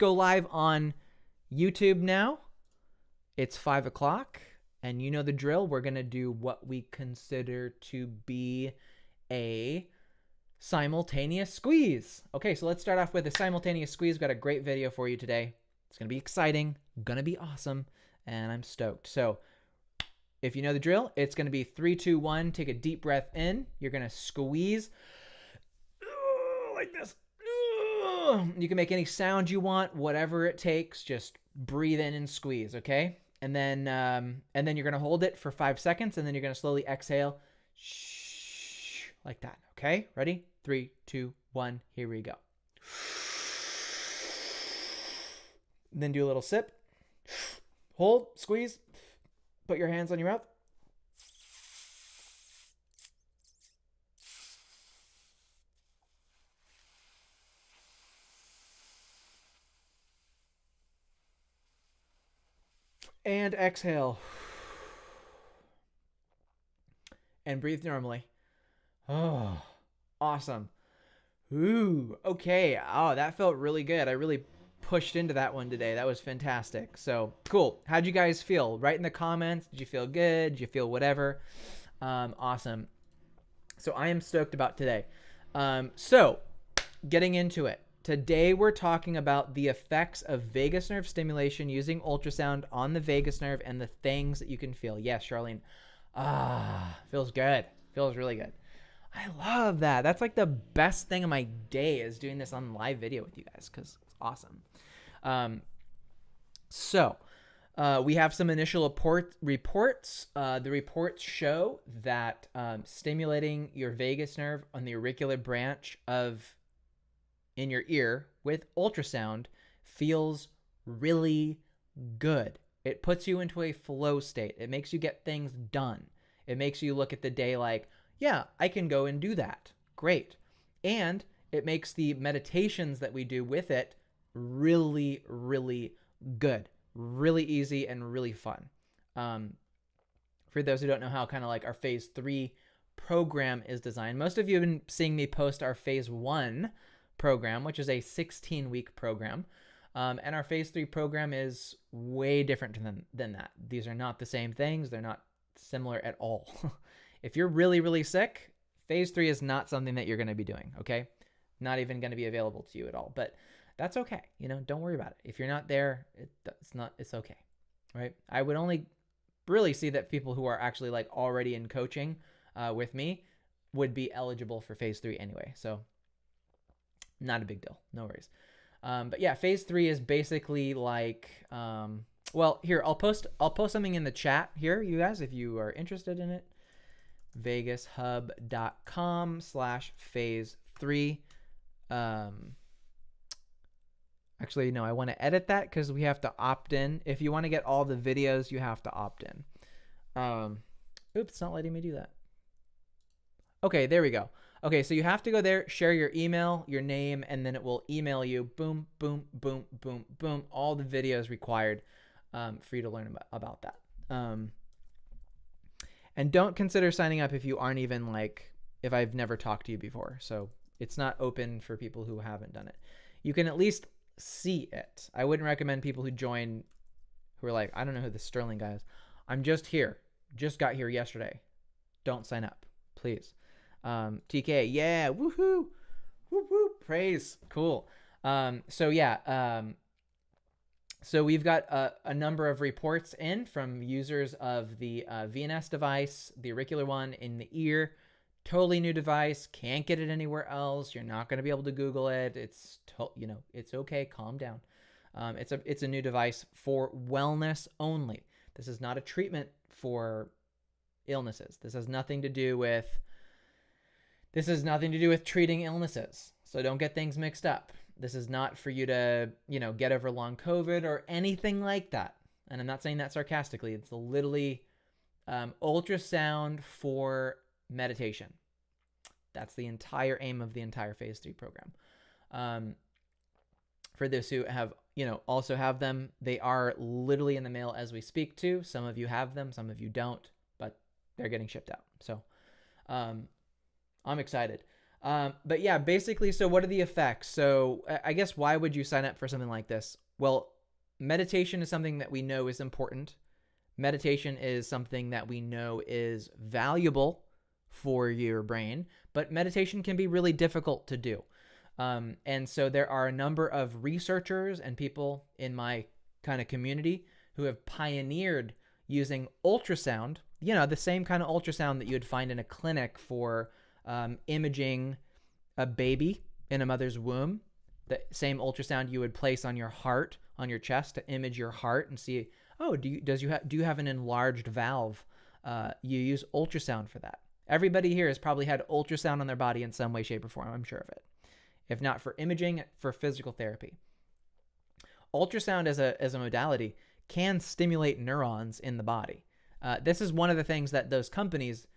go live on YouTube now. It's 5 o'clock, and you know the drill. We're going to do what we consider to be a simultaneous squeeze. Okay, so let's start off with a simultaneous squeeze. We've got a great video for you today. It's going to be exciting, going to be awesome, and I'm stoked. So if you know the drill, it's going to be 3, 2, 1. Take a deep breath in. You're going to squeeze like this. You can make any sound you want, whatever it takes. Just breathe in and squeeze, okay? And then you're going to hold it for 5 seconds, and then you're going to slowly exhale like that, okay? Ready? 3, 2, 1. Here we go. Then do a little sip. Hold, squeeze. Put your hands on your mouth. And exhale. And breathe normally. Oh, awesome. Ooh, okay. Oh, that felt really good. I really pushed into that one today. That was fantastic. So cool. How'd you guys feel? Write in the comments. Did you feel good? Did you feel whatever? Awesome. So I am stoked about today. So getting into it. Today we're talking about the effects of vagus nerve stimulation using ultrasound on the vagus nerve and the things that you can feel. Yes, Charlene. Feels good. Feels really good. I love that. That's like the best thing of my day is doing this on live video with you guys because it's awesome. So we have some initial reports. The reports show that stimulating your vagus nerve on the auricular branch in your ear with ultrasound feels really good. It puts you into a flow state. It makes you get things done. It makes you look at the day like, yeah, I can go and do that. Great. And it makes the meditations that we do with it really, really good, really easy, and really fun. For those who don't know how kind of like our phase 3 program is designed, most of you have been seeing me post our phase 1 program, which is a 16-week program. And our phase 3 program is way different than that. These are not the same things. They're not similar at all. If you're really, really sick, phase 3 is not something that you're going to be doing, okay? Not even going to be available to you at all. But that's okay. You know, don't worry about it. If you're not there, it's okay, right? I would only really see that people who are actually like already in coaching with me would be eligible for phase 3 anyway. So not a big deal. No worries. But yeah, phase 3 is basically like, well, here, I'll post something in the chat here, you guys, if you are interested in it. vegushub.com/phase3. Actually, no, I want to edit that because we have to opt in. If you want to get all the videos, you have to opt in. Oops, it's not letting me do that. Okay, there we go. Okay, so you have to go there, share your email, your name, and then it will email you, boom, boom, boom, boom, boom, all the videos required for you to learn about that. And don't consider signing up if you aren't even like, if I've never talked to you before. So it's not open for people who haven't done it. You can at least see it. I wouldn't recommend people who join who are like, I don't know who this Sterling guy is. I'm just here. Just got here yesterday. Don't sign up, please. TK, yeah, woohoo, whoop whoop, praise, cool. So yeah, so we've got a number of reports in from users of the VNS device, the auricular one in the ear, totally new device, can't get it anywhere else. You're not going to be able to Google it. It's it's okay. Calm down. It's a new device for wellness only. This is not a treatment for illnesses. This has nothing to do with treating illnesses. So don't get things mixed up. This is not for you to, get over long COVID or anything like that. And I'm not saying that sarcastically. It's literally ultrasound for meditation. That's the entire aim of the entire phase 3 program. For those who have, also have them, they are literally in the mail as we speak too. Some of you have them, some of you don't, but they're getting shipped out. So I'm excited. But yeah, basically, so what are the effects? So I guess why would you sign up for something like this? Well, meditation is something that we know is important. Meditation is something that we know is valuable for your brain, but meditation can be really difficult to do. And so there are a number of researchers and people in my kind of community who have pioneered using ultrasound, the same kind of ultrasound that you would find in a clinic for imaging a baby in a mother's womb. The same ultrasound you would place on your heart, on your chest, to image your heart and see, oh, do you have an enlarged valve? You use ultrasound for that. Everybody here has probably had ultrasound on their body in some way, shape, or form. I'm sure of it. If not for imaging, for physical therapy. Ultrasound as a modality can stimulate neurons in the body. This is one of the things that those companies,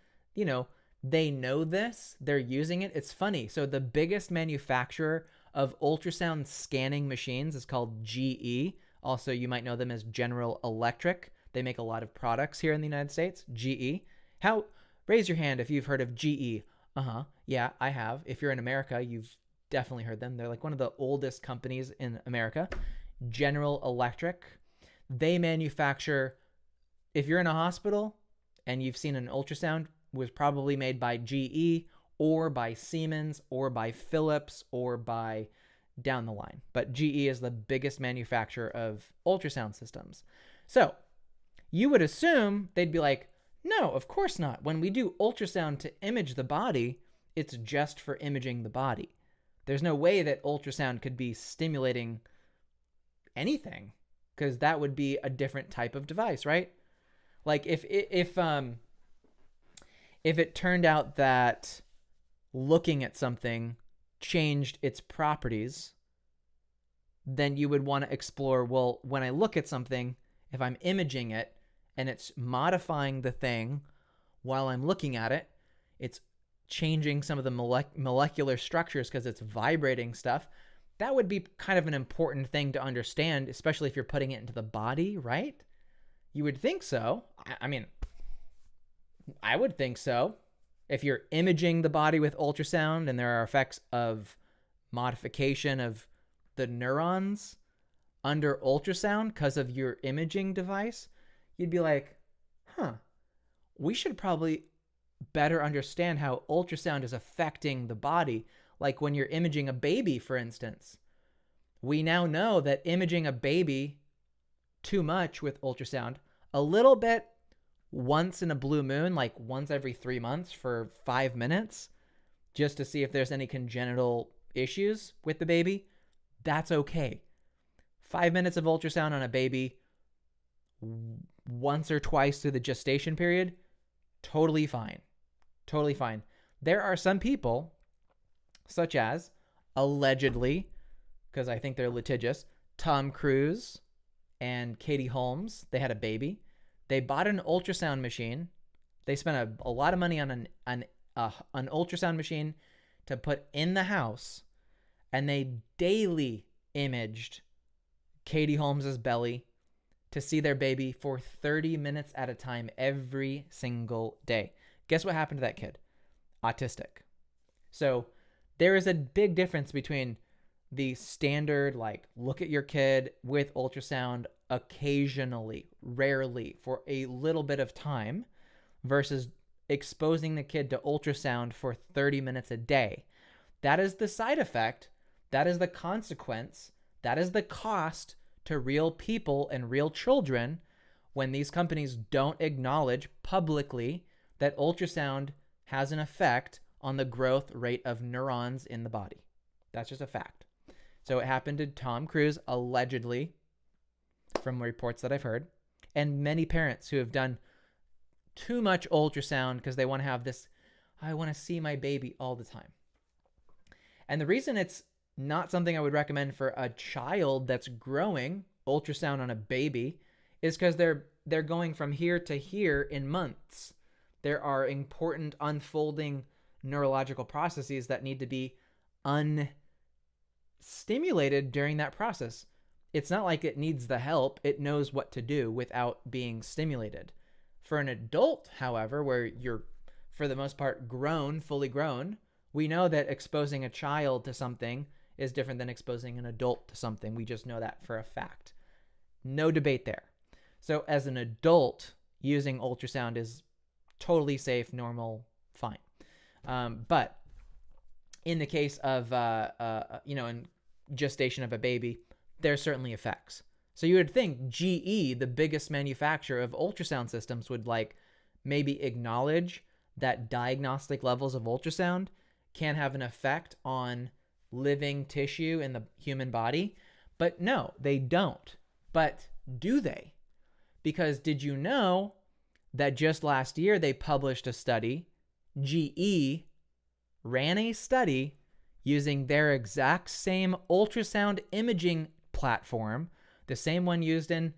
they know this, they're using it. It's funny. So the biggest manufacturer of ultrasound scanning machines is called GE. Also, you might know them as General Electric. They make a lot of products here in the United States. GE. Raise your hand if you've heard of GE. Yeah, I have. If you're in America, you've definitely heard them. They're like one of the oldest companies in America. General Electric. They manufacture, if you're in a hospital and you've seen an ultrasound, was probably made by GE or by Siemens or by Philips or by down the line. But GE is the biggest manufacturer of ultrasound systems. So you would assume they'd be like, no, of course not. When we do ultrasound to image the body, it's just for imaging the body. There's no way that ultrasound could be stimulating anything, because that would be a different type of device, right? Like if it turned out that looking at something changed its properties, then you would want to explore, well, when I look at something, if I'm imaging it and it's modifying the thing while I'm looking at it, it's changing some of the molecular structures because it's vibrating stuff. That would be kind of an important thing to understand, especially if you're putting it into the body, right? You would think so. I mean, I would think so. If you're imaging the body with ultrasound and there are effects of modification of the neurons under ultrasound because of your imaging device, you'd be like, we should probably better understand how ultrasound is affecting the body. Like when you're imaging a baby, for instance, we now know that imaging a baby too much with ultrasound, a little bit once in a blue moon, like once every 3 months for 5 minutes, just to see if there's any congenital issues with the baby, that's okay. 5 minutes of ultrasound on a baby once or twice through the gestation period, totally fine. Totally fine. There are some people, such as, allegedly, because I think they're litigious, Tom Cruise and Katie Holmes, they had a baby. They bought an ultrasound machine. They spent a lot of money on an ultrasound machine to put in the house, and they daily imaged Katie Holmes's belly to see their baby for 30 minutes at a time every single day. Guess what happened to that kid? Autistic. So there is a big difference between the standard, like, look at your kid with ultrasound occasionally, rarely, for a little bit of time, versus exposing the kid to ultrasound for 30 minutes a day. That is the side effect. That is the consequence. That is the cost to real people and real children when these companies don't acknowledge publicly that ultrasound has an effect on the growth rate of neurons in the body. That's just a fact. So it happened to Tom Cruise, allegedly, from reports that I've heard, and many parents who have done too much ultrasound because they want to have this, I want to see my baby all the time. And the reason it's not something I would recommend for a child that's growing, ultrasound on a baby, is because they're going from here to here in months. There are important unfolding neurological processes that need to be unstimulated during that process. It's not like it needs the help. It knows what to do without being stimulated. For an adult, however, where you're, for the most part, grown, fully grown, We know that exposing a child to something is different than exposing an adult to something. We just know that for a fact. No debate there. So as an adult, using ultrasound is totally safe, normal, fine. But in the case of, in gestation of a baby, there's certainly effects. So you would think GE, the biggest manufacturer of ultrasound systems, would like maybe acknowledge that diagnostic levels of ultrasound can have an effect on living tissue in the human body. But no, they don't. But do they? Because did you know that just last year they published a study, GE ran a study using their exact same ultrasound imaging platform, the same one used in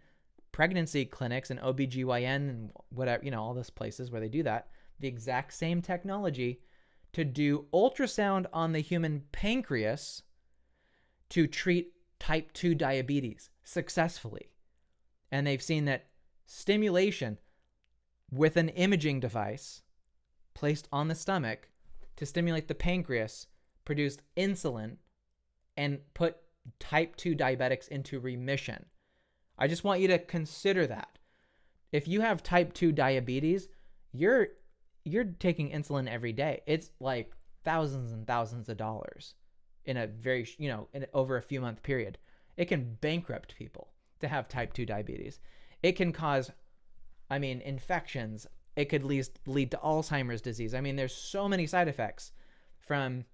pregnancy clinics and OBGYN and whatever, all those places where they do that, the exact same technology to do ultrasound on the human pancreas to treat type 2 diabetes successfully. And they've seen that stimulation with an imaging device placed on the stomach to stimulate the pancreas produced insulin and put type 2 diabetics into remission. I just want you to consider that. If you have type 2 diabetes, you're taking insulin every day. It's like thousands and thousands of dollars in a very, over a few month period. It can bankrupt people to have type 2 diabetes. It can cause, infections. It could lead to Alzheimer's disease. There's so many side effects from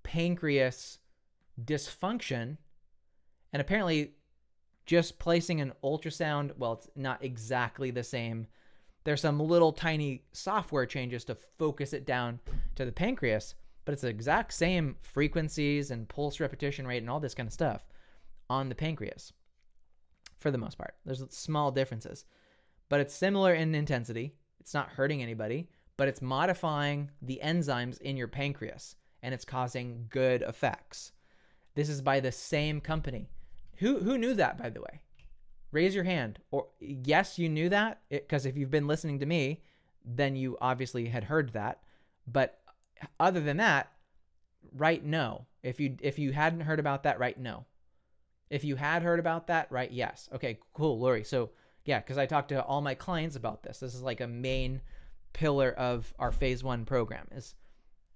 pancreas dysfunction. And apparently just placing an ultrasound, well, it's not exactly the same. There's some little tiny software changes to focus it down to the pancreas, but it's the exact same frequencies and pulse repetition rate and all this kind of stuff on the pancreas for the most part. There's small differences, but it's similar in intensity. It's not hurting anybody, but it's modifying the enzymes in your pancreas, and it's causing good effects. This is by the same company. Who knew that, by the way? Raise your hand. Or yes, you knew that, because if you've been listening to me, then you obviously had heard that. But other than that, write no. If you hadn't heard about that, write no. If you had heard about that, write yes. Okay, cool, Lori. So yeah, because I talked to all my clients about this. This is like a main pillar of our phase 1 program is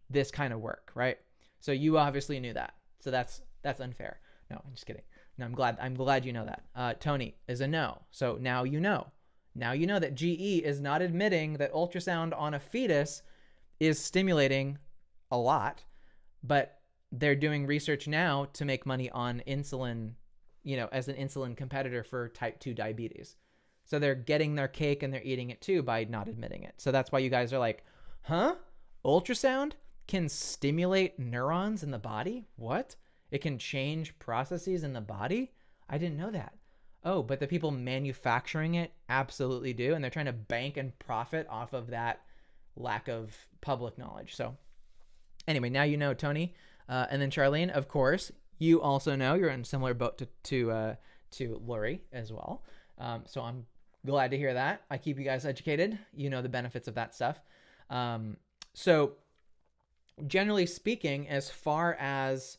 this kind of work, right? So you obviously knew that. So that's unfair. No, I'm just kidding. No, I'm glad you know that. Tony is a no. So now you know. Now you know that GE is not admitting that ultrasound on a fetus is stimulating a lot, but they're doing research now to make money on insulin, as an insulin competitor for type 2 diabetes. So they're getting their cake and they're eating it too by not admitting it. So that's why you guys are like, huh? Ultrasound can stimulate neurons in the body? What? It can change processes in the body? I didn't know that. Oh, but the people manufacturing it absolutely do. And they're trying to bank and profit off of that lack of public knowledge. So anyway, now you know, Tony. And then Charlene, of course, you also know you're in a similar boat to Lori as well. So I'm glad to hear that. I keep you guys educated. You know the benefits of that stuff. So generally speaking, as far as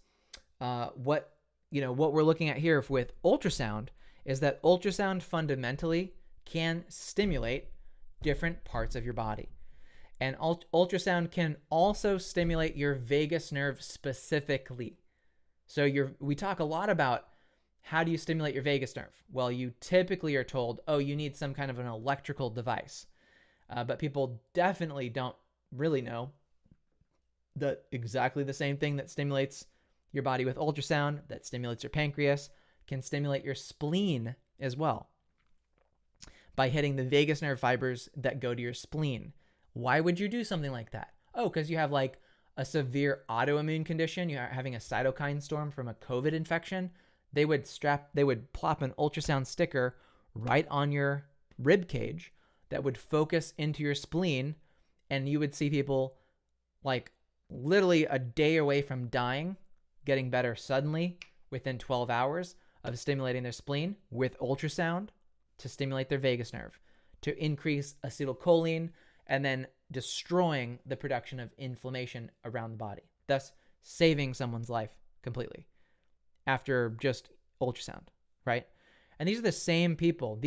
what we're looking at here with ultrasound is that ultrasound fundamentally can stimulate different parts of your body. And ultrasound can also stimulate your vagus nerve specifically. So we talk a lot about how do you stimulate your vagus nerve? Well, you typically are told, oh, you need some kind of an electrical device. But people definitely don't really know that exactly the same thing that stimulates your body with ultrasound, that stimulates your pancreas, can stimulate your spleen as well by hitting the vagus nerve fibers that go to your spleen. Why would you do something like that? Oh, because you have like a severe autoimmune condition. You're having a cytokine storm from a COVID infection. They would plop an ultrasound sticker right on your rib cage that would focus into your spleen, and you would see people like literally a day away from dying, getting better suddenly within 12 hours of stimulating their spleen with ultrasound to stimulate their vagus nerve, to increase acetylcholine, and then destroying the production of inflammation around the body. thus saving someone's life completely after just ultrasound, right? And these are the same people.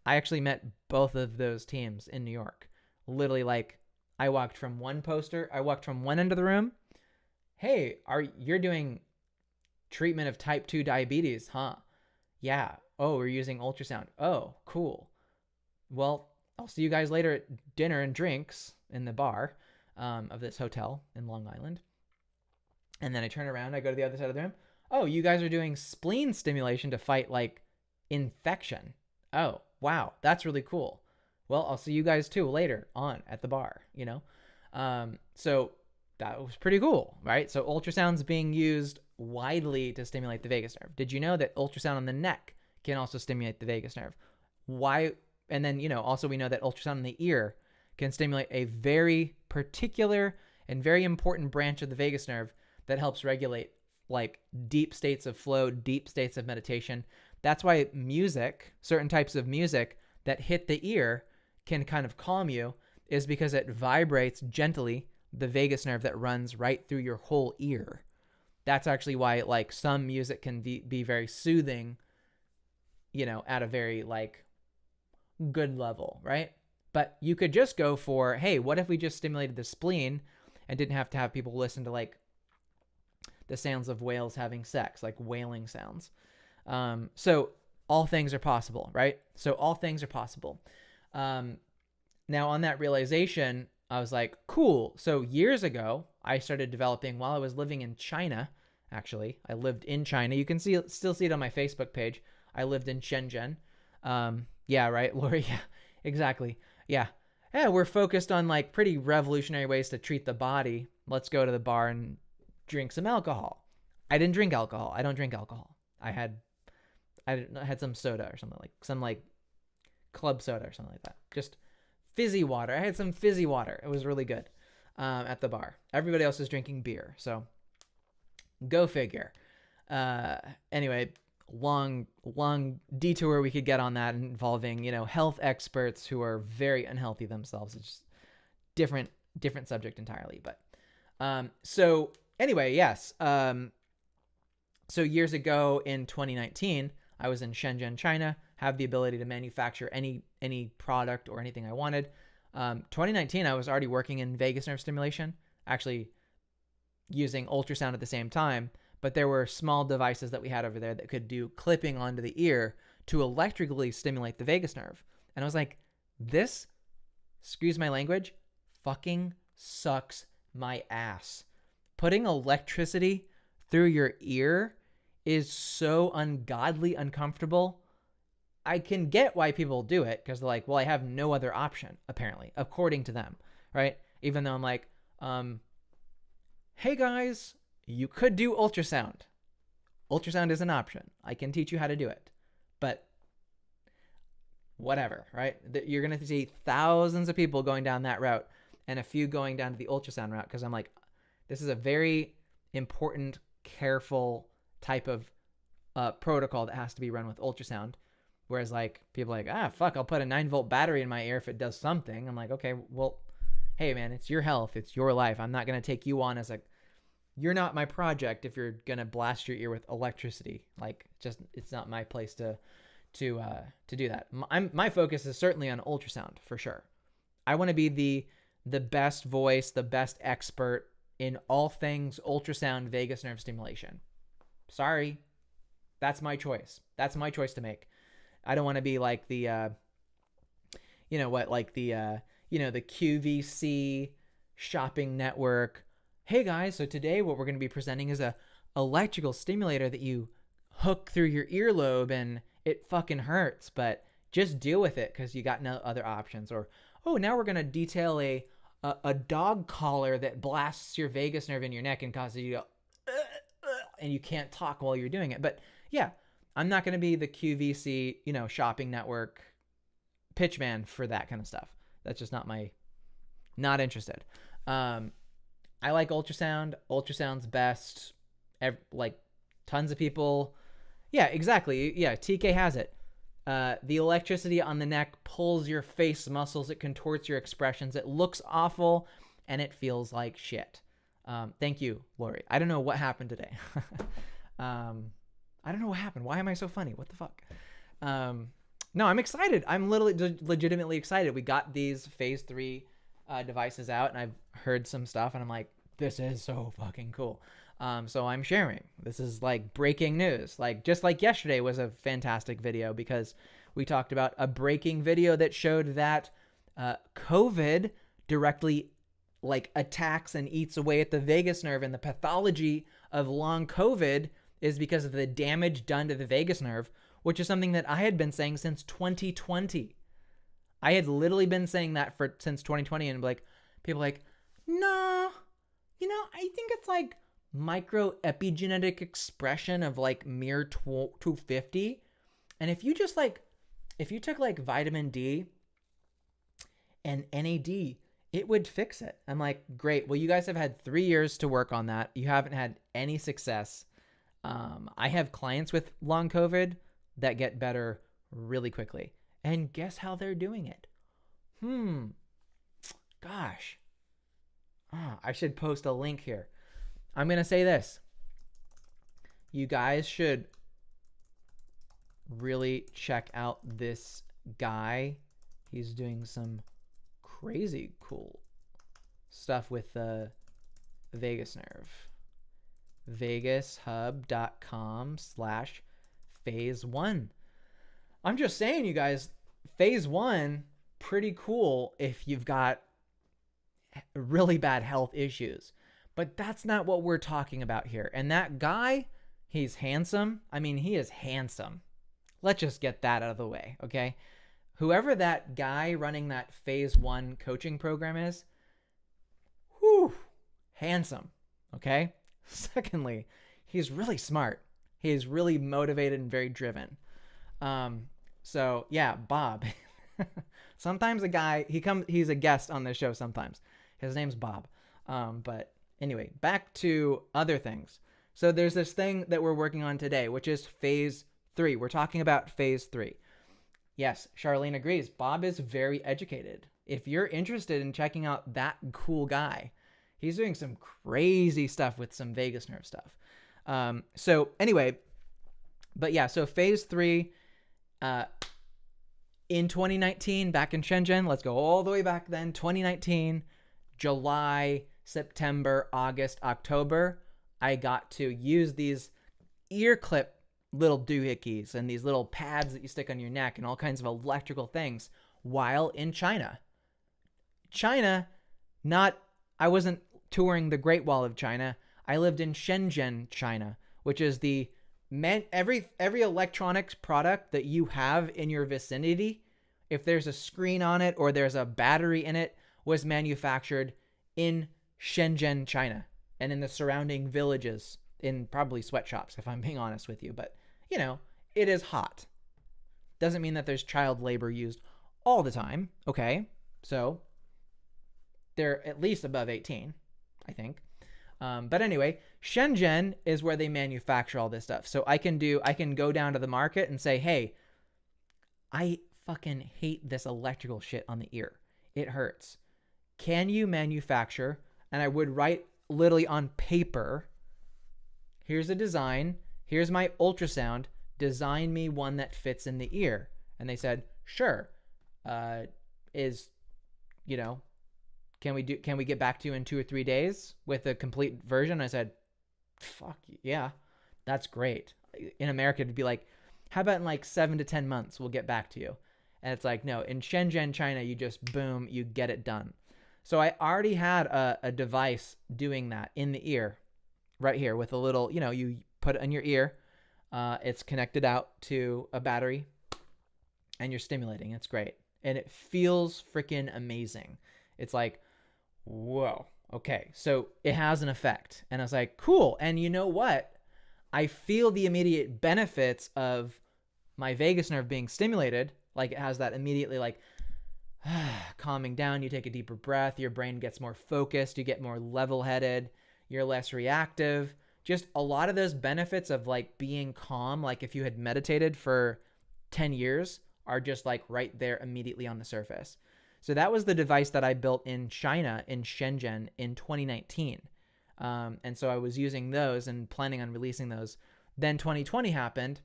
I actually met both of those teams in New York. Literally, like, I walked from one end of the room. Hey, you're doing treatment of type 2 diabetes, huh? Yeah. Oh, we're using ultrasound. Oh, cool. Well, I'll see you guys later at dinner and drinks in the bar of this hotel in Long Island. And then I turn around, I go to the other side of the room. Oh, you guys are doing spleen stimulation to fight like infection. Oh, wow, that's really cool. Well, I'll see you guys too later on at the bar, you know? So that was pretty cool, right? So ultrasound's being used widely to stimulate the vagus nerve. Did you know that ultrasound on the neck can also stimulate the vagus nerve? Why? And then, you know, also we know that ultrasound in the ear can stimulate a very particular and very important branch of the vagus nerve that helps regulate like deep states of flow, deep states of meditation. That's why music, certain types of music that hit the ear can kind of calm you, is because it vibrates gently the vagus nerve that runs right through your whole ear. That's actually why like some music can be very soothing, you know, at a very like good level, right? But you could just go for, hey, what if we just stimulated the spleen and didn't have to have people listen to like the sounds of whales having sex, like wailing sounds. So all things are possible, right? So all things are possible. Now on that realization, I was like, cool. So years ago, I started developing while I was living in China. Actually, I lived in China. You can still see it on my Facebook page. I lived in Shenzhen. Yeah, right, Lori? Yeah, exactly. Yeah. Yeah, we're focused on like pretty revolutionary ways to treat the body. Let's go to the bar and drink some alcohol. I didn't drink alcohol. I don't drink alcohol. I had some soda or something, like some like club soda or something like that. Just fizzy water. I had some fizzy water. It was really good at the bar. Everybody else was drinking beer. So go figure. Anyway, long detour we could get on that, involving, you know, health experts who are very unhealthy themselves. It's just different subject entirely. But so anyway, yes. So years ago in 2019, I was in Shenzhen, China, have the ability to manufacture any product or anything I wanted. 2019, I was already working in vagus nerve stimulation, actually using ultrasound at the same time, but there were small devices that we had over there that could do clipping onto the ear to electrically stimulate the vagus nerve. And I was like, this, excuse my language, fucking sucks my ass. Putting electricity through your ear is so ungodly uncomfortable. I can get why people do it, because they're like, well, I have no other option, apparently, according to them, right? Even though I'm like, hey guys, you could do ultrasound. Ultrasound is an option. I can teach you how to do it. But whatever, right? You're going to see thousands of people going down that route and a few going down to the ultrasound route, because I'm like, this is a very important, careful type of protocol that has to be run with ultrasound. Whereas like people are like, fuck, I'll put a 9-volt battery in my ear if it does something. I'm like, okay, well, hey man, it's your health. It's your life. I'm not going to take you on as you're not my project if you're going to blast your ear with electricity. Like, just, it's not my place to do that. My focus is certainly on ultrasound for sure. I want to be the best voice, the best expert in all things ultrasound vagus nerve stimulation. Sorry. That's my choice. That's my choice to make. I don't want to be like the the QVC shopping network. Hey guys, so today what we're going to be presenting is a electrical stimulator that you hook through your earlobe and it fucking hurts, but just deal with it because you got no other options. Or, oh, now we're going to detail a dog collar that blasts your vagus nerve in your neck and causes you to go, and you can't talk while you're doing it. But yeah, I'm not going to be the QVC, shopping network pitchman for that kind of stuff. That's just not interested. I like ultrasound. Ultrasound's best. Tons of people. Yeah, exactly. Yeah, TK has it. The electricity on the neck pulls your face muscles. It contorts your expressions. It looks awful, and it feels like shit. Thank you, Lori. I don't know what happened today. I don't know what happened. Why am I so funny? What the fuck? No, I'm excited. I'm legitimately excited. We got these phase 3 devices out, and I've heard some stuff, and I'm like, this is so fucking cool. So I'm sharing. This is like breaking news. Like, just like yesterday was a fantastic video because we talked about a breaking video that showed that COVID directly like attacks and eats away at the vagus nerve, and the pathology of long COVID is because of the damage done to the vagus nerve, which is something that I had been saying since 2020. I had literally been saying that since 2020, and like people like, no, I think it's like micro epigenetic expression of like mere 250. And if you took like vitamin D and NAD, it would fix it. I'm like, great. Well, you guys have had 3 years to work on that. You haven't had any success. I have clients with long COVID that get better really quickly. And guess how they're doing it? Gosh. I should post a link here. I'm going to say this. You guys should really check out this guy. He's doing some crazy cool stuff with the vagus nerve. VegusHub.com/phase1. I'm just saying, you guys, phase 1, pretty cool if you've got really bad health issues. But that's not what we're talking about here. And that guy, he's handsome. I mean, he is handsome. Let's just get that out of the way, okay? Whoever that guy running that phase 1 coaching program is, handsome, okay? Secondly, he's really smart. He's really motivated and very driven. So yeah, Bob. Sometimes a guy, he's a guest on this show sometimes. His name's Bob. But anyway, back to other things. So there's this thing that we're working on today, which is phase 3. We're talking about phase 3. Yes, Charlene agrees. Bob is very educated. If you're interested in checking out that cool guy, he's doing some crazy stuff with some vagus nerve stuff. So anyway, but yeah, so phase 3, in 2019, back in Shenzhen, let's go all the way back then, 2019, July, September, August, October, I got to use these ear clip little doohickeys and these little pads that you stick on your neck and all kinds of electrical things while in China. I wasn't touring the Great Wall of China. I lived in Shenzhen, China, which is every electronics product that you have in your vicinity, if there's a screen on it or there's a battery in it, was manufactured in Shenzhen, China, and in the surrounding villages, in probably sweatshops, if I'm being honest with you. But, it is hot. Doesn't mean that there's child labor used all the time, okay? So they're at least above 18, I think. But anyway, Shenzhen is where they manufacture all this stuff. So I can go down to the market and say, hey, I fucking hate this electrical shit on the ear. It hurts. Can you manufacture? And I would write literally on paper, here's a design, here's my ultrasound, design me one that fits in the ear. And they said, sure. Can we get back to you in 2 or 3 days with a complete version? I said, fuck yeah, that's great. In America, it'd be like, how about in like 7 to 10 months, we'll get back to you. And it's like, no, in Shenzhen, China, you just boom, you get it done. So I already had a device doing that in the ear right here with a little, you put it in your ear. It's connected out to a battery and you're stimulating. It's great. And it feels freaking amazing. It's like, whoa, okay, so it has an effect. And I was like, cool. And you know what? I feel the immediate benefits of my vagus nerve being stimulated. Like, it has that immediately, like, calming down. You take a deeper breath. Your brain gets more focused. You get more level-headed. You're less reactive. Just a lot of those benefits of, like, being calm, like if you had meditated for 10 years, are just, like, right there immediately on the surface. So that was the device that I built in China, in Shenzhen, in 2019. And so I was using those and planning on releasing those. Then 2020 happened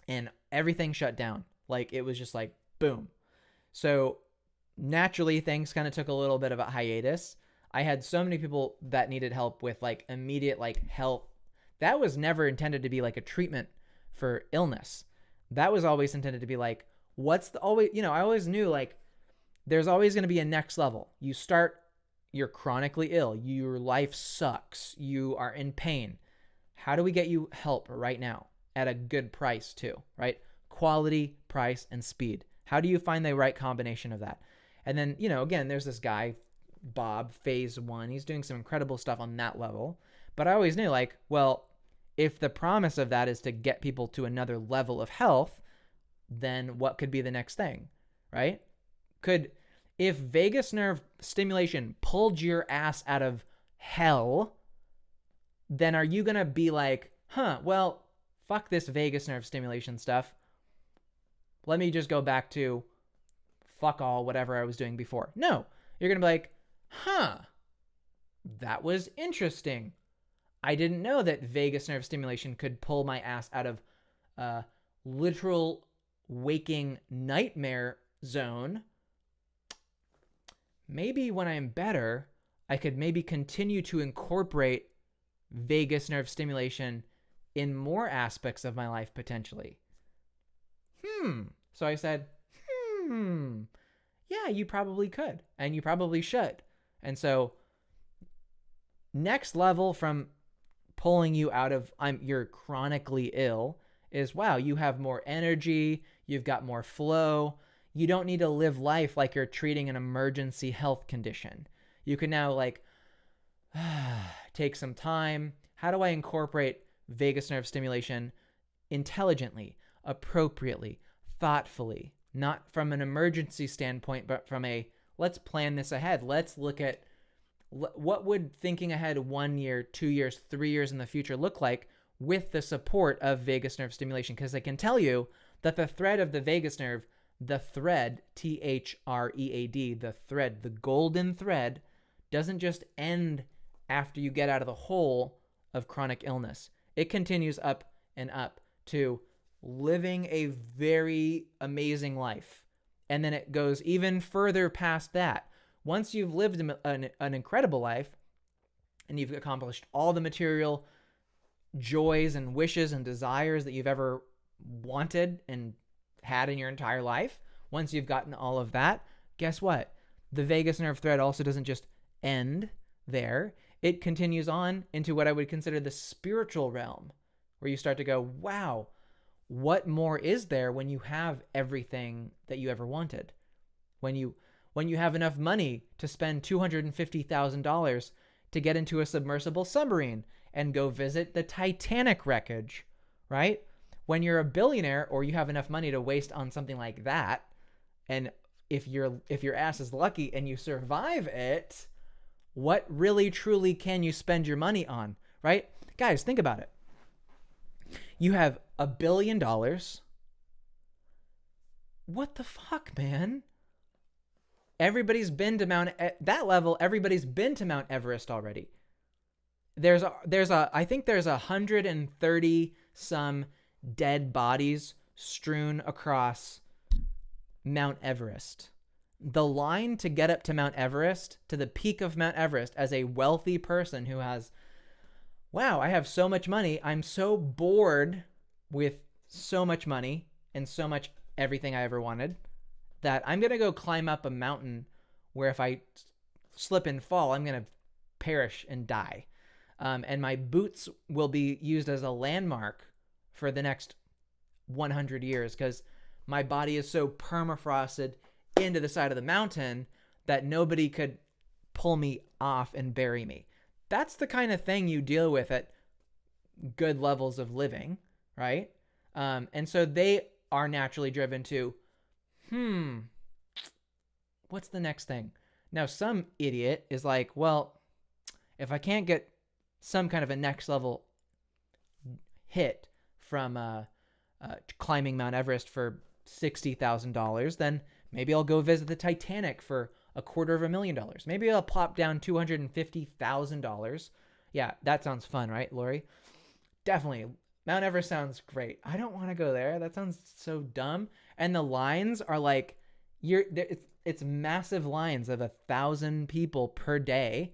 and everything shut down. Like it was just like, boom. So naturally things kind of took a little bit of a hiatus. I had so many people that needed help with like immediate like health. That was never intended to be like a treatment for illness. That was always intended to be like, what's the always, I always knew like there's always going to be a next level. You're chronically ill. Your life sucks. You are in pain. How do we get you help right now at a good price too, right? Quality, price, and speed. How do you find the right combination of that? And then, again, there's this guy, Bob, phase 1. He's doing some incredible stuff on that level. But I always knew like, well, if the promise of that is to get people to another level of health, then what could be the next thing, right? If vagus nerve stimulation pulled your ass out of hell, then are you going to be like, well, fuck this vagus nerve stimulation stuff. Let me just go back to fuck all whatever I was doing before. No, you're going to be like, that was interesting. I didn't know that vagus nerve stimulation could pull my ass out of literal waking nightmare zone. Maybe when I'm better, I could maybe continue to incorporate vagus nerve stimulation in more aspects of my life potentially. So I said, yeah, you probably could, and you probably should. And so next level from pulling you out of you're chronically ill is, wow, you have more energy, you've got more flow. You don't need to live life like you're treating an emergency health condition. You can now like take some time. How do I incorporate vagus nerve stimulation intelligently, appropriately, thoughtfully, not from an emergency standpoint, but from a let's plan this ahead. Let's look at what would thinking ahead 1 year, 2 years, 3 years in the future look like with the support of vagus nerve stimulation. Because I can tell you that the thread of the vagus nerve, the thread, T-H-R-E-A-D, the thread, the golden thread, doesn't just end after you get out of the hole of chronic illness. It continues up and up to living a very amazing life. And then it goes even further past that. Once you've lived an incredible life and you've accomplished all the material joys and wishes and desires that you've ever wanted and had in your entire life, once you've gotten all of that, guess what? The vagus nerve thread also doesn't just end there. It continues on into what I would consider the spiritual realm, where you start to go, wow, what more is there when you have everything that you ever wanted? When you have enough money to spend $250,000 to get into a submersible submarine and go visit the Titanic wreckage, right? When you're a billionaire or you have enough money to waste on something like that, and if your ass is lucky and you survive it, what really truly can you spend your money on, right? Guys, think about it. You have $1 billion. What the fuck, man? Everybody's been to that level. Everybody's been to Mount Everest already. I think there's 130 some dead bodies strewn across Mount Everest. The line to get up to Mount Everest, to the peak of Mount Everest, as a wealthy person who has, wow, I have so much money. I'm so bored with so much money and so much everything I ever wanted that I'm going to go climb up a mountain where if I slip and fall, I'm going to perish and die. And my boots will be used as a landmark for the next 100 years because my body is so permafrosted into the side of the mountain that nobody could pull me off and bury me. That's the kind of thing you deal with at good levels of living, right? And so they are naturally driven to, what's the next thing? Now, some idiot is like, well, if I can't get some kind of a next level hit from climbing Mount Everest for $60,000, then maybe I'll go visit the Titanic for $250,000. Maybe I'll plop down $250,000 Yeah, that sounds fun, right, Lori? Definitely. Mount Everest sounds great. I don't want to go there. That sounds so dumb. And the lines are like, it's massive lines of 1,000 people per day.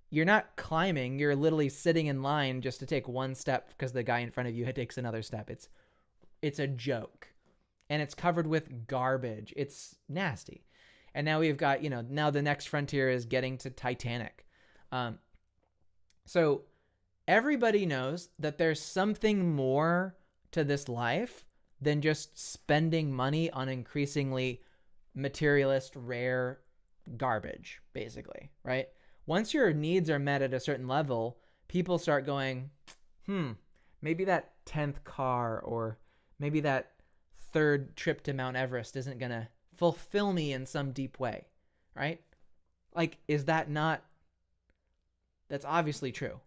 You're not climbing. You're literally sitting in line just to take one step because the guy in front of you takes another step. It's a joke, and it's covered with garbage. It's nasty. And now we've got, now the next frontier is getting to Titanic. So everybody knows that there's something more to this life than just spending money on increasingly materialist, rare garbage, basically, right? Once your needs are met at a certain level, people start going, maybe that 10th car or maybe that third trip to Mount Everest isn't going to fulfill me in some deep way, right? Like, is that not... That's obviously true.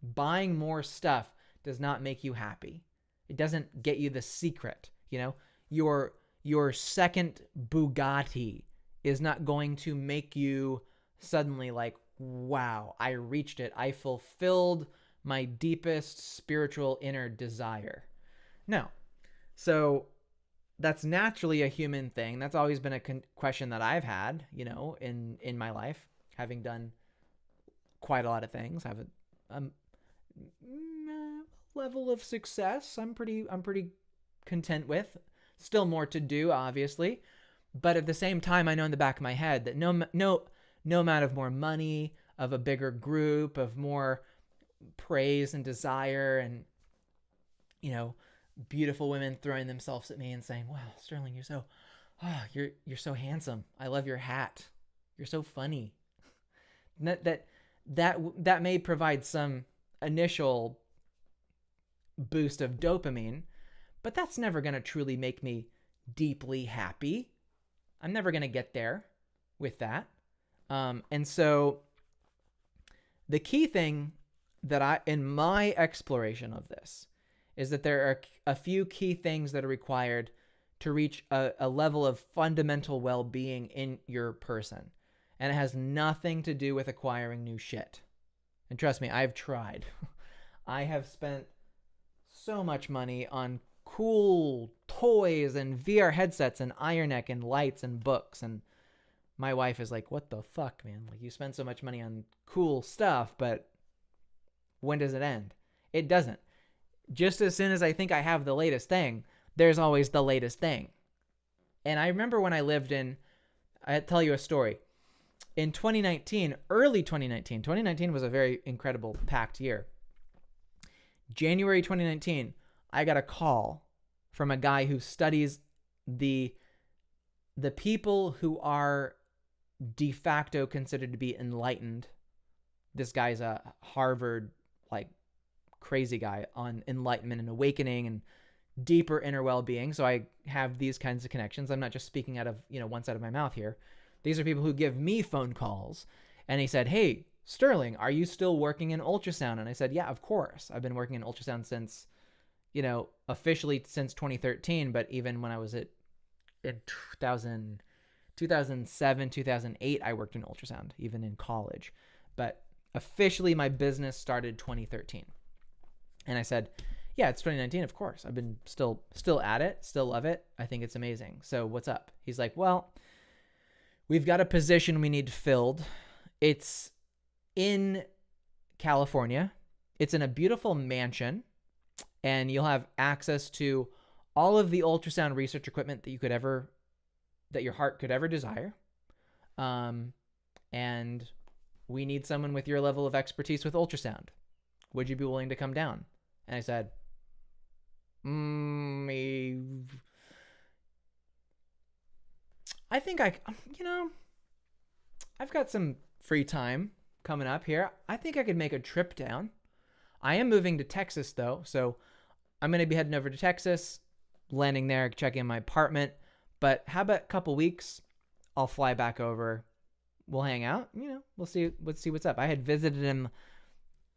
Buying more stuff does not make you happy. It doesn't get you the secret, Your second Bugatti is not going to make you suddenly like, wow, I reached it. I fulfilled my deepest spiritual inner desire. No. So that's naturally a human thing. That's always been a question that I've had, in my life, having done quite a lot of things. I have a level of success I'm pretty content with. Still more to do, obviously, but at the same time, I know in the back of my head that no amount of more money, of a bigger group, of more praise and desire, and beautiful women throwing themselves at me and saying, "Wow, Sterling, you're so handsome. I love your hat. You're so funny." That may provide some initial boost of dopamine, but that's never going to truly make me deeply happy. I'm never going to get there with that. And so the key thing that in my exploration of this, is that there are a few key things that are required to reach a level of fundamental well-being in your person. And it has nothing to do with acquiring new shit. And trust me, I've tried. I have spent so much money on cool toys and VR headsets and Iron Neck and lights and books. And my wife is like, "What the fuck, man? Like, you spend so much money on cool stuff, but when does it end?" It doesn't. Just as soon as I think I have the latest thing, there's always the latest thing. And I remember when I'll tell you a story. In 2019, early 2019 was a very incredible, packed year. January 2019, I got a call from a guy who studies the people who are de facto considered to be enlightened. This guy's a Harvard, crazy guy on enlightenment and awakening and deeper inner well-being. So I have these kinds of connections. I'm not just speaking out of, one side of my mouth here. These are people who give me phone calls. And he said, "Hey, Sterling, are you still working in ultrasound?" And I said, "Yeah, of course. I've been working in ultrasound since, officially since 2013, but even when I was in 2007, 2008, I worked in ultrasound, even in college. But officially my business started 2013. And I said, "Yeah, it's 2019, of course. I've been still at it, still love it. I think it's amazing. So what's up?" He's like, "Well, we've got a position we need filled. It's in California. It's in a beautiful mansion, and you'll have access to all of the ultrasound research equipment that your heart could ever desire. And we need someone with your level of expertise with ultrasound. Would you be willing to come down?" And I said, I think I've got some free time coming up here. I think I could make a trip down. I am moving to Texas, though, so I'm going to be heading over to Texas, landing there, checking in my apartment. But how about a couple weeks? I'll fly back over. We'll hang out. We'll see what's up. I had visited him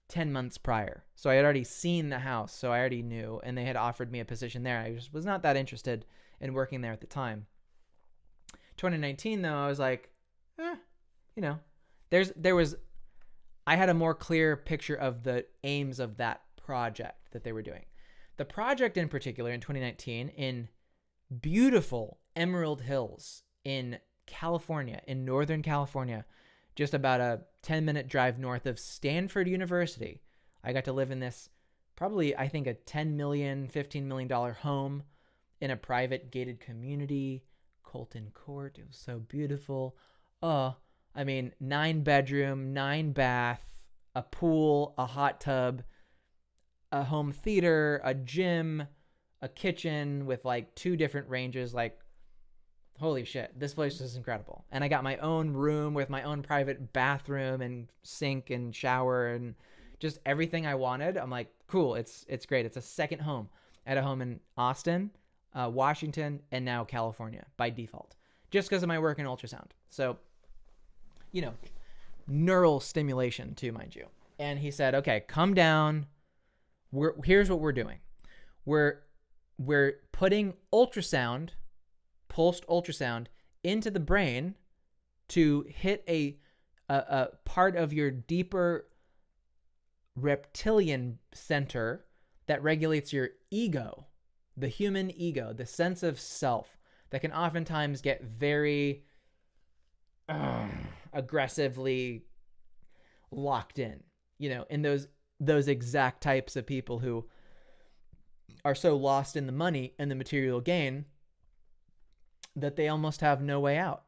10 months prior, so I had already seen the house, so I already knew, and they had offered me a position there. I just was not that interested in working there at the time. 2019, though, I was like, there was I had a more clear picture of the aims of that project that they were doing. The project in particular in 2019 in beautiful Emerald Hills in California, in Northern California, just about a 10-minute drive north of Stanford University. I got to live in this probably, I think, a $10 million, $15 million home in a private gated community, Colton Court. It was so beautiful. I mean, 9-bedroom, 9-bath, a pool, a hot tub, a home theater, a gym, a kitchen with like 2 different ranges. Like, holy shit, this place is incredible. And I got my own room with my own private bathroom and sink and shower and just everything I wanted. I'm like, cool, it's great. It's a second home. I had a home in Austin, Washington, and now California by default, just because of my work in ultrasound. So, you know, neural stimulation too, mind you. And he said, okay, come down. Here's what we're doing. We're putting ultrasound, pulsed ultrasound, into the brain to hit a part of your deeper reptilian center that regulates your ego, the human ego, the sense of self that can oftentimes get very aggressively locked in, you know, in those exact types of people who are so lost in the money and the material gain that they almost have no way out.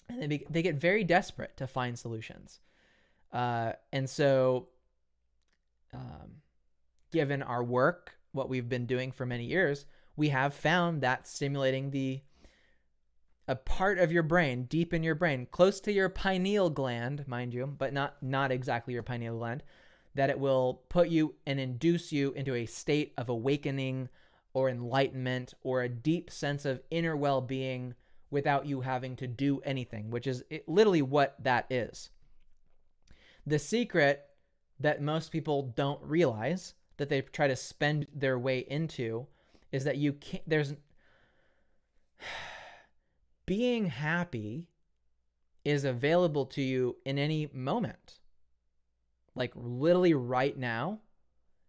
And they get very desperate to find solutions. And so, given our work, what we've been doing for many years, we have found that stimulating a part of your brain, deep in your brain, close to your pineal gland, mind you, but not exactly your pineal gland, that it will put you and induce you into a state of awakening or enlightenment or a deep sense of inner well-being without you having to do anything, which is literally what that is. The secret that most people don't realize, that they try to spend their way into, is that you can't, being happy is available to you in any moment. Like literally right now,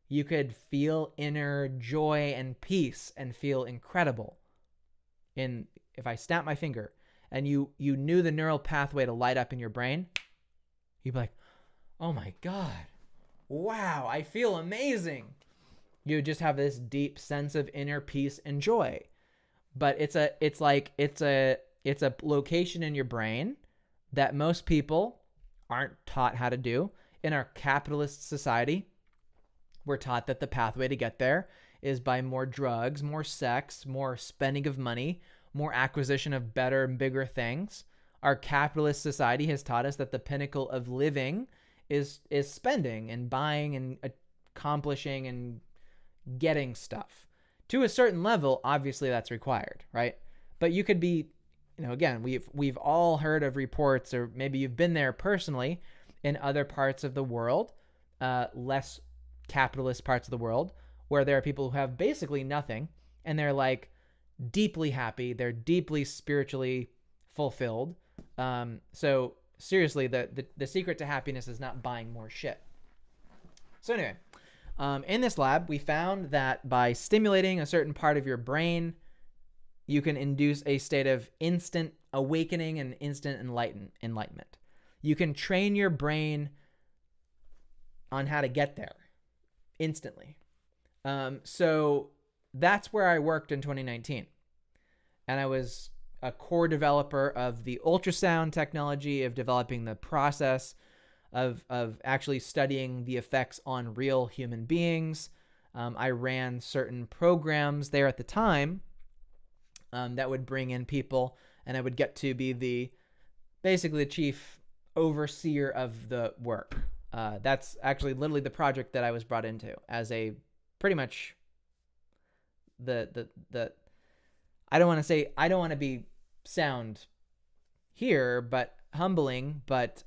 you could feel inner joy and peace and feel incredible. If I snap my finger and you knew the neural pathway to light up in your brain, you'd be like, oh my God, wow, I feel amazing. You just have this deep sense of inner peace and joy. But it's a location in your brain that most people aren't taught how to do. In our capitalist society, we're taught that the pathway to get there is by more drugs, more sex, more spending of money, more acquisition of better and bigger things. Our capitalist society has taught us that the pinnacle of living is spending and buying and accomplishing and getting stuff. To a certain level, obviously that's required, right? But you could be, again, we've all heard of reports, or maybe you've been there personally in other parts of the world, less capitalist parts of the world, where there are people who have basically nothing and they're like deeply happy, they're deeply spiritually fulfilled. So seriously, the secret to happiness is not buying more shit. So anyway, in this lab, we found that by stimulating a certain part of your brain, you can induce a state of instant awakening and instant enlightenment. You can train your brain on how to get there instantly. So that's where I worked in 2019. And I was a core developer of the ultrasound technology, of developing the process of actually studying the effects on real human beings. I ran certain programs there at the time that would bring in people, and I would get to be basically the chief overseer of the work. That's actually literally the project that I was brought into as a pretty much the I don't want to sound here, but humbling, but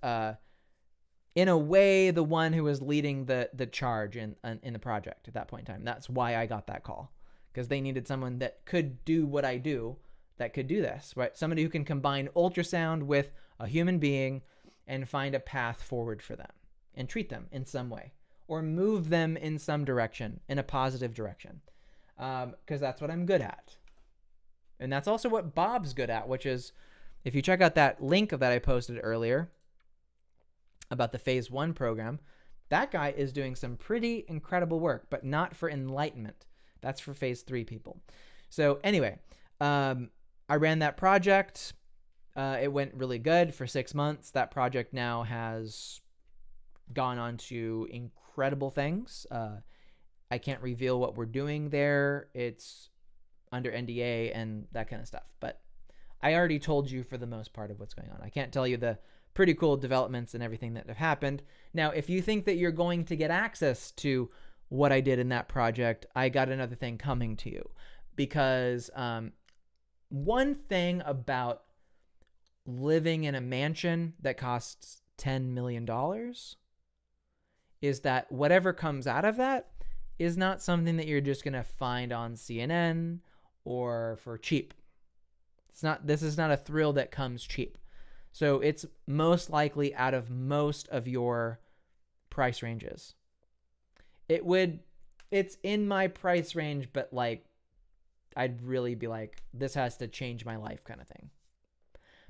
in a way, the one who was leading the charge in the project at that point in time. That's why I got that call, because they needed someone that could do what I do, that could do this, right? Somebody who can combine ultrasound with a human being and find a path forward for them and treat them in some way or move them in some direction, in a positive direction. Because that's what I'm good at. And that's also what Bob's good at, which is, if you check out that link that I posted earlier about the phase 1 program, that guy is doing some pretty incredible work, but not for enlightenment. That's for phase 3 people. So anyway, I ran that project. It went really good for 6 months. That project now has gone on to incredible things. I can't reveal what we're doing there. It's under NDA and that kind of stuff. But I already told you for the most part of what's going on. I can't tell you the pretty cool developments and everything that have happened. Now, if you think that you're going to get access to what I did in that project, I got another thing coming to you. Because one thing about living in a mansion that costs $10 million is that whatever comes out of that is not something that you're just going to find on CNN or for cheap. This is not a thrill that comes cheap. So it's most likely out of most of your price ranges. It's in my price range, but like, I'd really be like, this has to change my life kind of thing.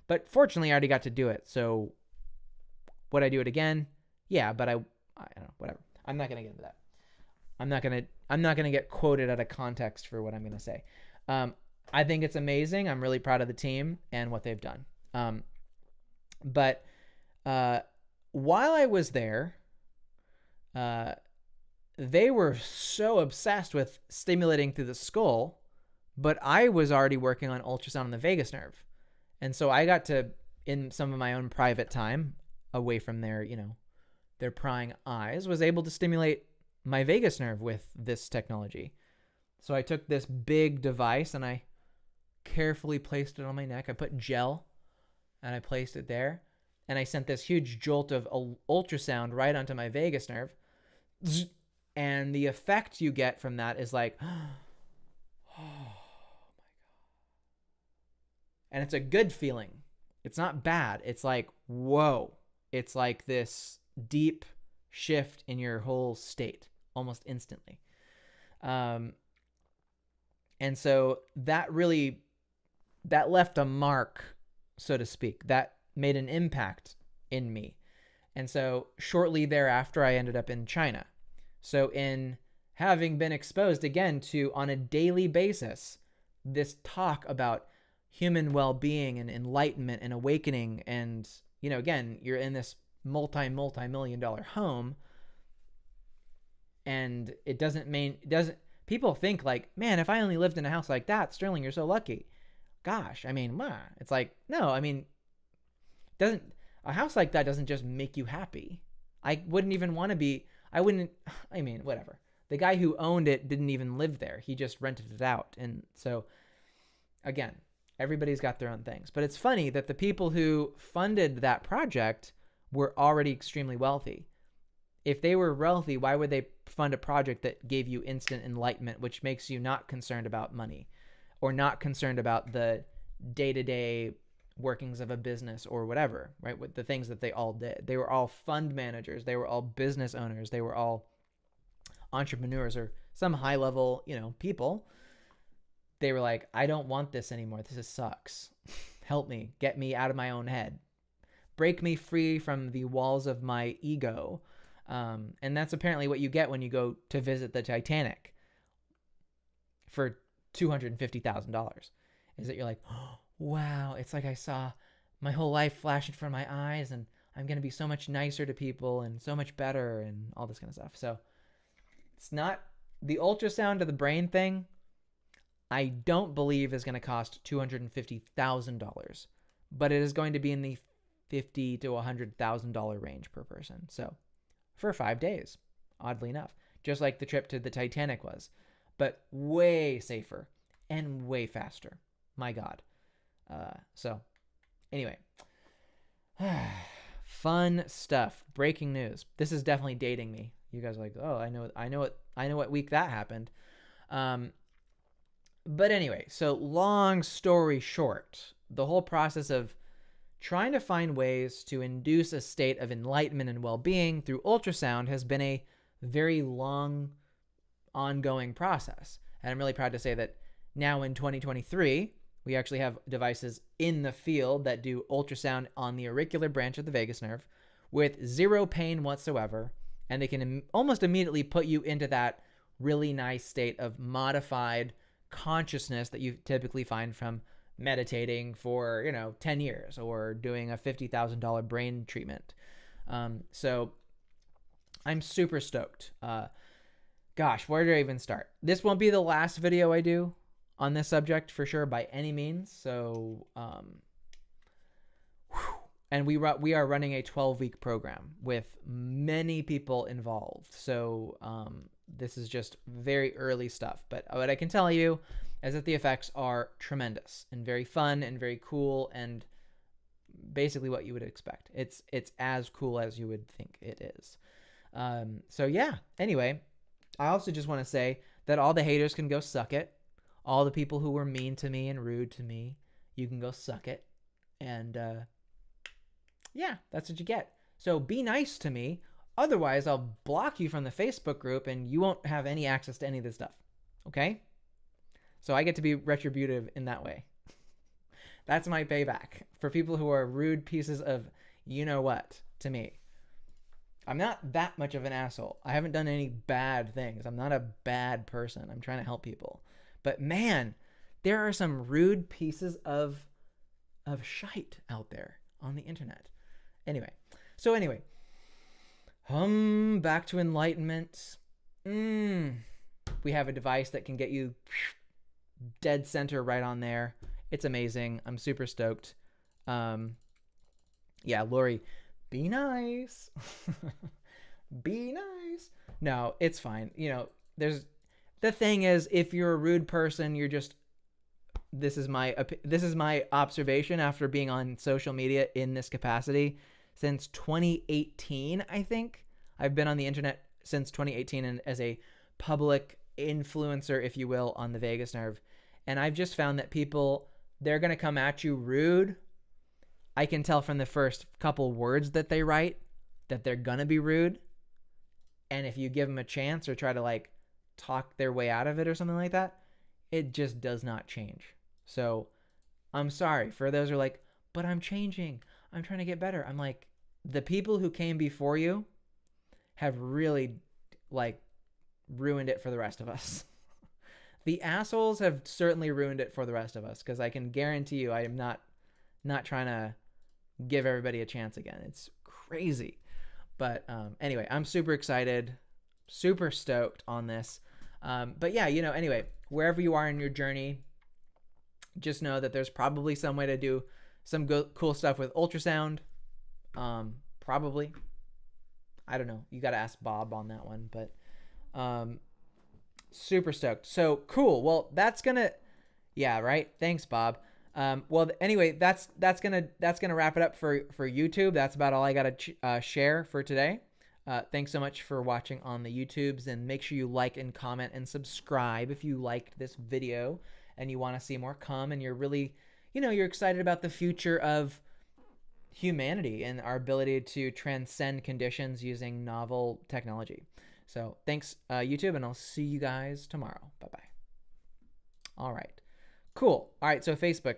But fortunately, I already got to do it. So would I do it again? Yeah, but I don't know, whatever. I'm not going to get into that. I'm not going to get quoted out of context for what I'm going to say. I think it's amazing. I'm really proud of the team and what they've done. But while I was there, they were so obsessed with stimulating through the skull, but I was already working on ultrasound on the vagus nerve. And so I got to, in some of my own private time, away from their prying eyes, was able to stimulate my vagus nerve with this technology. So I took this big device and I carefully placed it on my neck. I put gel and I placed it there. And I sent this huge jolt of ultrasound right onto my vagus nerve. And the effect you get from that is like, oh my God. And it's a good feeling. It's not bad. It's like, whoa. It's like this deep shift in your whole state almost instantly. And so that left a mark, so to speak, that made an impact in me. And so shortly thereafter, I ended up in China. So in having been exposed again to, on a daily basis, this talk about human well-being and enlightenment and awakening, and, again, you're in this multi-million-dollar home, and people think like, man, if I only lived in a house like that, Sterling, you're so lucky. Gosh, it's like, no, a house like that doesn't just make you happy. I wouldn't even want to be, whatever. The guy who owned it didn't even live there. He just rented it out. And so, again, everybody's got their own things. But it's funny that the people who funded that project were already extremely wealthy. If they were wealthy, why would they fund a project that gave you instant enlightenment, which makes you not concerned about money or not concerned about the day-to-day workings of a business or whatever, right? With the things that they all did. They were all fund managers. They were all business owners. They were all entrepreneurs or some high-level, people. They were like, I don't want this anymore. This sucks. Help me. Get me out of my own head. Break me free from the walls of my ego. And that's apparently what you get when you go to visit the Titanic for $250,000, is that you're like, oh, wow, it's like I saw my whole life flash in front of my eyes, and I'm going to be so much nicer to people and so much better and all this kind of stuff. So it's not the ultrasound of the brain thing. I don't believe is going to cost $250,000, but it is going to be in the $50,000 to $100,000 range per person. So for 5 days, oddly enough, just like the trip to the Titanic was, but way safer and way faster. My God. So anyway, fun stuff. Breaking news. This is definitely dating me. You guys are like, oh, I know what week that happened. But anyway, so long story short, the whole process of trying to find ways to induce a state of enlightenment and well-being through ultrasound has been a very long, ongoing process. And I'm really proud to say that now in 2023, we actually have devices in the field that do ultrasound on the auricular branch of the vagus nerve with zero pain whatsoever. And they can almost immediately put you into that really nice state of modified consciousness that you typically find from meditating for, 10 years or doing a $50,000 brain treatment. So I'm super stoked. Gosh, where do I even start? This won't be the last video I do on this subject for sure by any means. So, and we are running a 12-week program with many people involved. So this is just very early stuff. But what I can tell you is that the effects are tremendous and very fun and very cool and basically what you would expect. It's as cool as you would think it is. So yeah, anyway, I also just want to say that all the haters can go suck it. All the people who were mean to me and rude to me, you can go suck it. And yeah, that's what you get. So be nice to me. Otherwise, I'll block you from the Facebook group and you won't have any access to any of this stuff. Okay? So I get to be retributive in that way. That's my payback for people who are rude pieces of you-know-what to me. I'm not that much of an asshole. I haven't done any bad things. I'm not a bad person. I'm trying to help people. But man, there are some rude pieces of shite out there on the internet. Anyway, back to enlightenment. We have a device that can get you dead center right on there. It's amazing. I'm super stoked. Yeah, Lori, be nice. Be nice. No, it's fine. The thing is, if you're a rude person, you're just, this is my observation after being on social media in this capacity since 2018, I think. I've been on the internet since 2018 and as a public influencer, if you will, on the vagus nerve. And I've just found that people, they're going to come at you rude. I can tell from the first couple words that they write that they're going to be rude. And if you give them a chance or try to talk their way out of it or something like that, it just does not change. So I'm sorry for those who are like, but I'm changing. I'm trying to get better. I'm like, the people who came before you have really ruined it for the rest of us. The assholes have certainly ruined it for the rest of us, because I can guarantee you I am not trying to give everybody a chance again. It's crazy. But anyway, I'm super excited, super stoked on this. But yeah, anyway, wherever you are in your journey, just know that there's probably some way to do some cool stuff with ultrasound. Probably. I don't know. You got to ask Bob on that one, but super stoked. So cool. Well, that's gonna, yeah, right. Thanks, Bob. Well, anyway, that's gonna wrap it up for YouTube. That's about all I gotta share for today. Thanks so much for watching on the YouTubes, and make sure you like and comment and subscribe if you liked this video and you want to see more come, and you're really, you're excited about the future of humanity and our ability to transcend conditions using novel technology. So thanks, YouTube, and I'll see you guys tomorrow. Bye-bye. All right. Cool. All right, so Facebook.